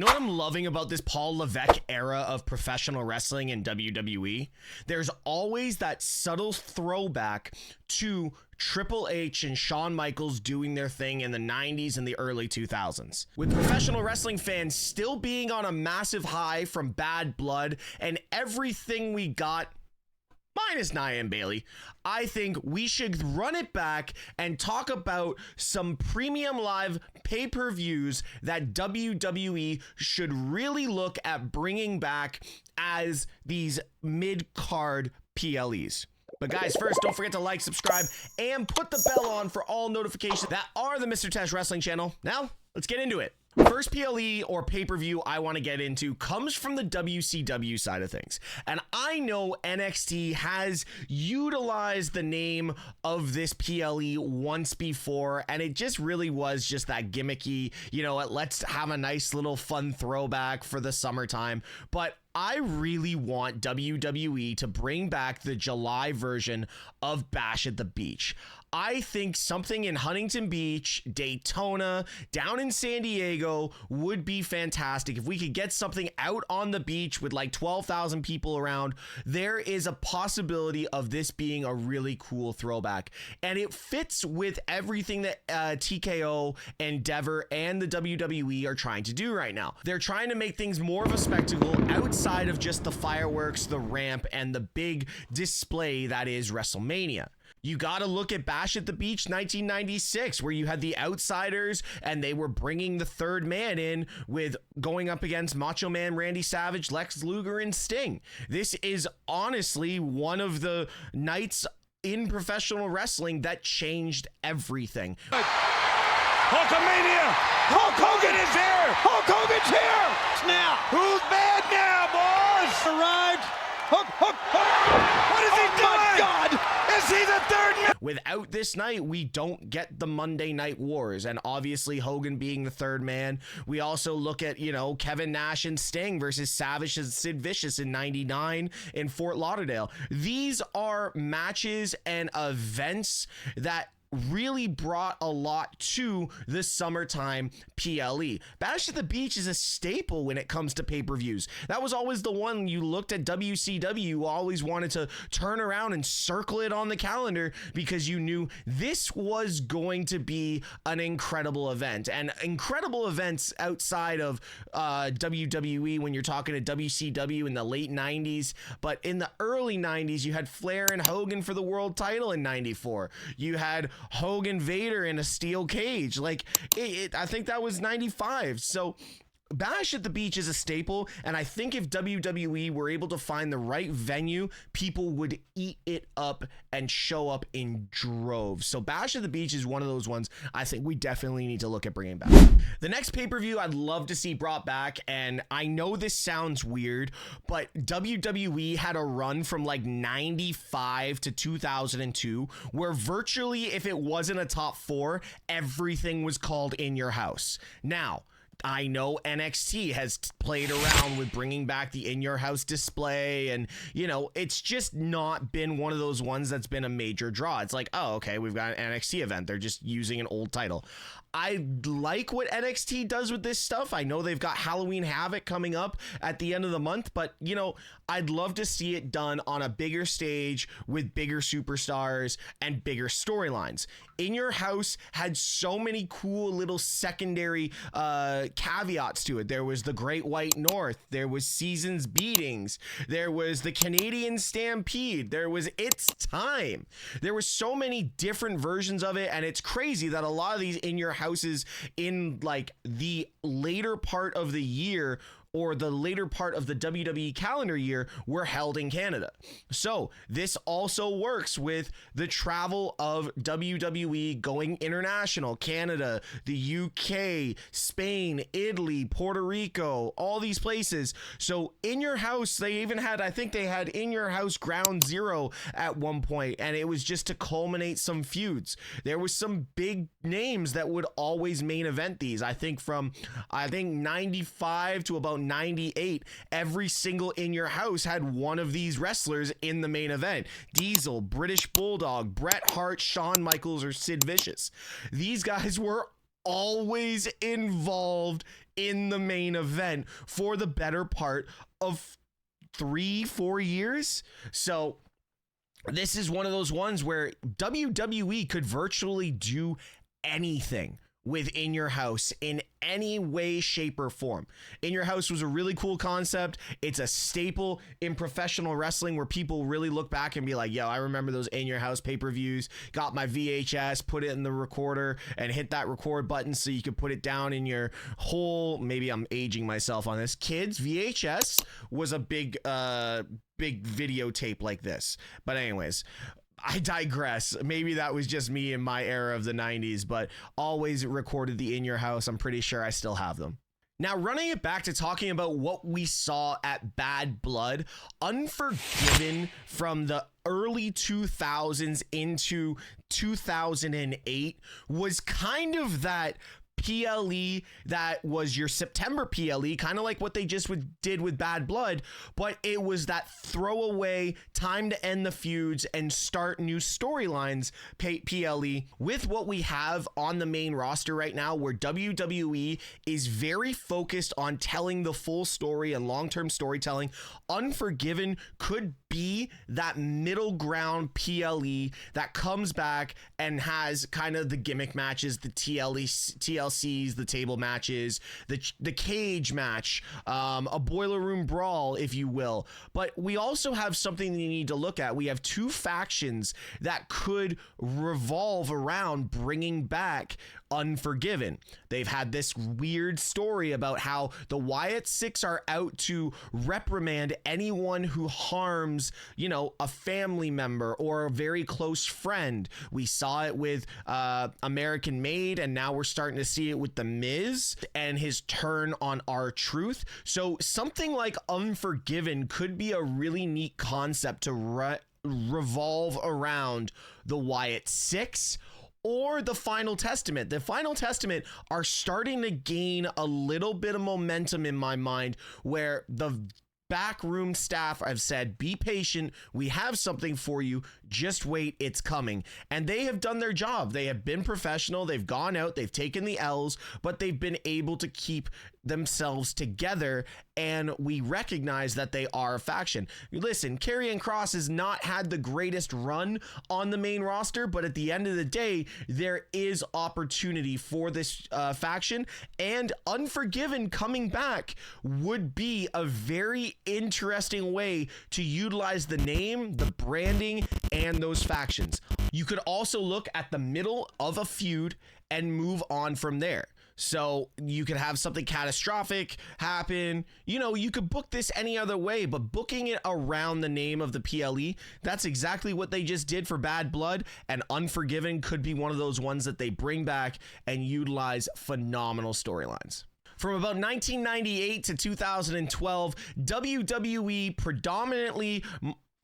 You know what I'm loving about this Paul Levesque era of professional wrestling in WWE? There's always that subtle throwback to Triple H and Shawn Michaels doing their thing in the 90s and the early 2000s. With professional wrestling fans still being on a massive high from Bad Blood and everything we got minus Nia and Bayley, I think we should run it back and talk about some premium live pay-per-views that WWE should really look at bringing back as these mid-card PLEs. But guys, first, don't forget to like, subscribe, and put the bell on for all notifications that are the Mr. Tesh Wrestling channel. Now, let's get into it. First PLE or pay-per-view I want to get into comes from the WCW side of things. And I know NXT has utilized the name of this PLE once before, and it just really was just that gimmicky, you know, let's have a nice little fun throwback for the summertime. But I really want WWE to bring back the July version of Bash at the Beach. I think something in Huntington Beach, Daytona, down in San Diego would be fantastic. If we could get something out on the beach with like 12,000 people around, there is a possibility of this being a really cool throwback. And it fits with everything that TKO, Endeavor, and the WWE are trying to do right now. They're trying to make things more of a spectacle outside of just the fireworks, the ramp, and the big display that is WrestleMania. You got to look at Bash at the Beach 1996, where you had the Outsiders and they were bringing the third man in with going up against Macho Man Randy Savage, Lex Luger, and Sting. This is honestly one of the nights in professional wrestling that changed everything. Hulkamania! Hulk Hogan is here! Hulk Hogan's here! Now, who's bad now, boys? Arrived. Hook. What is he doing? My God! Is he the third man? Without this night, we don't get the Monday Night Wars, and obviously Hogan being the third man. We also look at, you know, Kevin Nash and Sting versus Savage and Sid Vicious in '99 in Fort Lauderdale. These are matches and events that really brought a lot to the summertime PLE. Bash at the Beach is a staple when it comes to pay-per-views. That was always the one you looked at WCW, you always wanted to turn around and circle it on the calendar because you knew this was going to be an incredible event. And incredible events outside of WWE when you're talking to WCW in the late 90s, but in the early 90s, you had Flair and Hogan for the world title in '94. You had Hogan Vader in a steel cage. Like I think that was 95. So Bash at the Beach is a staple, and I think if WWE were able to find the right venue, people would eat it up and show up in droves. So Bash at the Beach is one of those ones I think we definitely need to look at bringing back. The next pay-per-view I'd love to see brought back, and I know this sounds weird, but WWE had a run from like 95 to 2002 where virtually if it wasn't a top four, everything was called In Your House. Now, I know NXT has played around with bringing back the In Your House display, and you know, it's just not been one of those ones that's been a major draw. It's like, oh, okay, we've got an NXT event. They're just using an old title. I like what NXT does with this stuff. I know they've got Halloween Havoc coming up at the end of the month, but you know, I'd love to see it done on a bigger stage with bigger superstars and bigger storylines. In Your House had so many cool little secondary caveats to it. There was the Great White North, there was Seasons Beatings, there was the Canadian Stampede, there was It's Time. There were so many different versions of it, and it's crazy that a lot of these In Your Houses in like the later part of the year or the later part of the WWE calendar year were held in Canada. So this also works with the travel of WWE going international. Canada, the UK, Spain, Italy, Puerto Rico, all these places. So In Your House, they even had, I think they had In Your House Ground Zero at one point, and it was just to culminate some feuds. There was some big names that would always main event these. I think from 95 to about 98, every single In Your House had one of these wrestlers in the main event. Diesel, British Bulldog, Bret Hart, Shawn Michaels, or Sid Vicious. These guys were always involved in the main event for the better part of 3-4 years. So this is one of those ones where WWE could virtually do anything with In Your House in any way, shape, or form. In Your House was a really cool concept. It's a staple in professional wrestling where people really look back and be like, yo, I remember those In Your House pay-per-views, got my VHS, put it in the recorder and hit that record button so you could put it down in your whole, maybe I'm aging myself on this, kids, VHS was a big videotape like this. But anyways, I digress. Maybe that was just me in my era of the 90s, but always recorded the In Your House. I'm pretty sure I still have them. Now, running it back to talking about what we saw at Bad Blood, Unforgiven from the early 2000s into 2008 was kind of that PLE that was your September PLE, kind of like what they just did with Bad Blood, but it was that throwaway time to end the feuds and start new storylines PLE with what we have on the main roster right now, where WWE is very focused on telling the full story and long-term storytelling. Unforgiven could be that middle ground PLE that comes back and has kind of the gimmick matches, the TLCs, the table matches, the cage match, a boiler room brawl, if you will. But we also have something you need to look at. We have two factions that could revolve around bringing back Unforgiven. They've had this weird story about how the Wyatt Six are out to reprimand anyone who harms, you know, a family member or a very close friend. We saw it with American Made, and now we're starting to see it with The Miz and his turn on R-Truth. So something like Unforgiven could be a really neat concept to revolve around the Wyatt Six or the Final Testament. The Final Testament are starting to gain a little bit of momentum in my mind, where the backroom staff have said, be patient, we have something for you, just wait, it's coming. And they have done their job. They have been professional, they've gone out, they've taken the L's, but they've been able to keep themselves together, and we recognize that they are a faction. Listen, Karrion Kross has not had the greatest run on the main roster, but at the end of the day, there is opportunity for this faction, and Unforgiven coming back would be a very interesting way to utilize the name, the branding, and those factions. You could also look at the middle of a feud and move on from there. So you could have something catastrophic happen. You know, you could book this any other way, but booking it around the name of the PLE, that's exactly what they just did for Bad Blood, and Unforgiven could be one of those ones that they bring back and utilize phenomenal storylines. From about 1998 to 2012, WWE predominantly,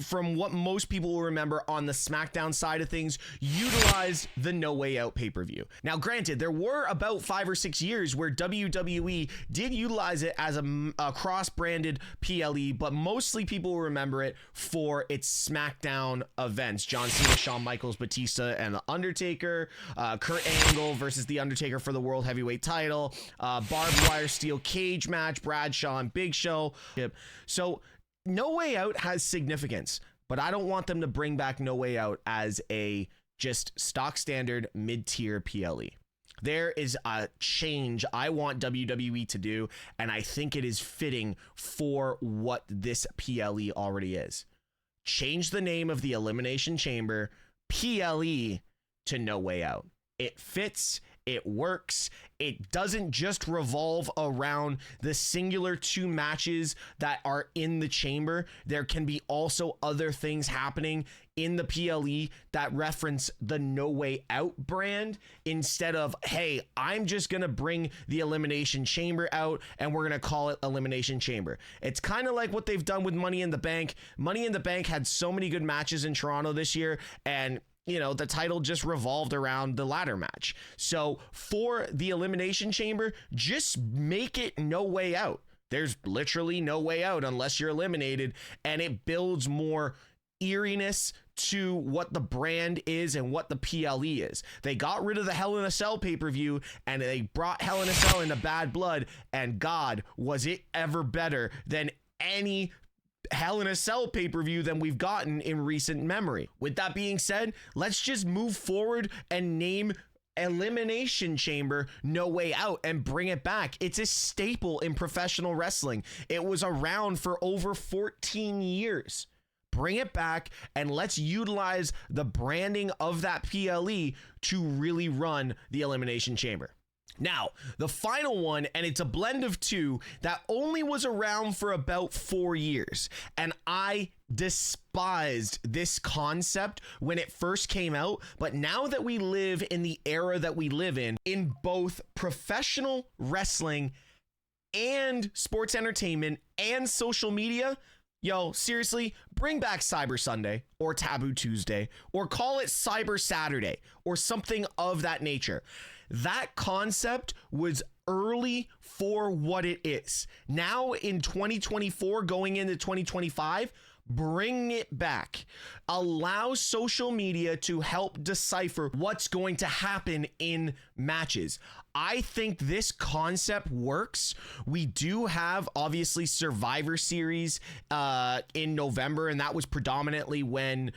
from what most people will remember on the SmackDown side of things, utilized the No Way Out pay-per-view. Now, granted, there were about 5 or 6 years where WWE did utilize it as a cross-branded PLE, but mostly people will remember it for its SmackDown events. John Cena, Shawn Michaels, Batista, and The Undertaker, Kurt Angle versus The Undertaker for the World Heavyweight title, barbed wire steel cage match, Bradshaw and Big Show. So No Way Out has significance, but I don't want them to bring back No Way Out as a just stock standard mid-tier PLE. There is a change I want WWE to do, and I think it is fitting for what this PLE already is. Change the name of the Elimination Chamber PLE to No Way Out. It fits. It works. It doesn't just revolve around the singular 2 matches that are in the chamber. There can be also other things happening in the PLE that reference the No Way Out brand, instead of, hey, I'm just going to bring the Elimination Chamber out and we're going to call it Elimination Chamber. It's kind of like what they've done with Money in the Bank. Money in the Bank had so many good matches in Toronto this year, and you know, the title just revolved around the ladder match. So for the Elimination Chamber, just make it No Way Out. There's literally no way out unless you're eliminated, and it builds more eeriness to what the brand is and what the PLE is. They got rid of the Hell in a Cell pay-per-view and they brought Hell in a Cell into Bad Blood, and God, was it ever better than any Hell in a Cell pay-per-view than we've gotten in recent memory. With that being said, let's just move forward and name Elimination Chamber No Way Out and bring it back. It's a staple in professional wrestling. It was around for over 14 years. Bring it back and let's utilize the branding of that PLE to really run the Elimination Chamber. Now, the final one, and it's a blend of two that only was around for about 4 years, and I despised this concept when it first came out, but now that we live in the era that we live in both professional wrestling and sports entertainment and social media, yo, seriously, bring back Cyber Sunday or Taboo Tuesday or call it Cyber Saturday or something of that nature. That concept was early for what it is. Now in 2024, going into 2025, bring it back. Allow social media to help decipher what's going to happen in matches. I think this concept works. We do have obviously Survivor Series in November, and that was predominantly when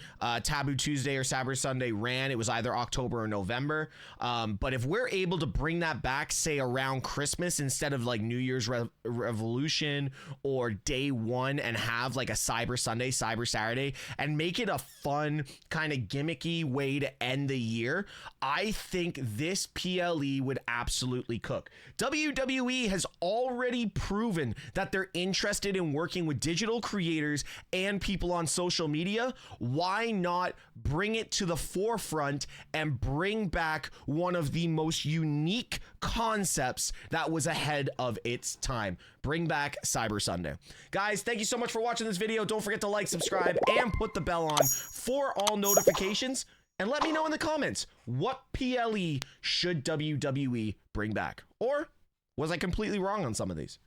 Taboo Tuesday or Cyber Sunday ran. It was either October or November. But if we're able to bring that back, say around Christmas instead of like New Year's Revolution or day one, and have like a Cyber Sunday, Cyber Saturday, and make it a fun kind of gimmicky way to end the year, I think this PLE would absolutely cook. WWE has already proven that they're interested in working with digital creators and people on social media. Why not bring it to the forefront and bring back one of the most unique concepts that was ahead of its time? Bring back Cyber Sunday. Guys, thank you so much for watching this video. Don't forget to like, subscribe, and put the bell on for all notifications. And let me know in the comments, what PLE should WWE bring back? Or was I completely wrong on some of these?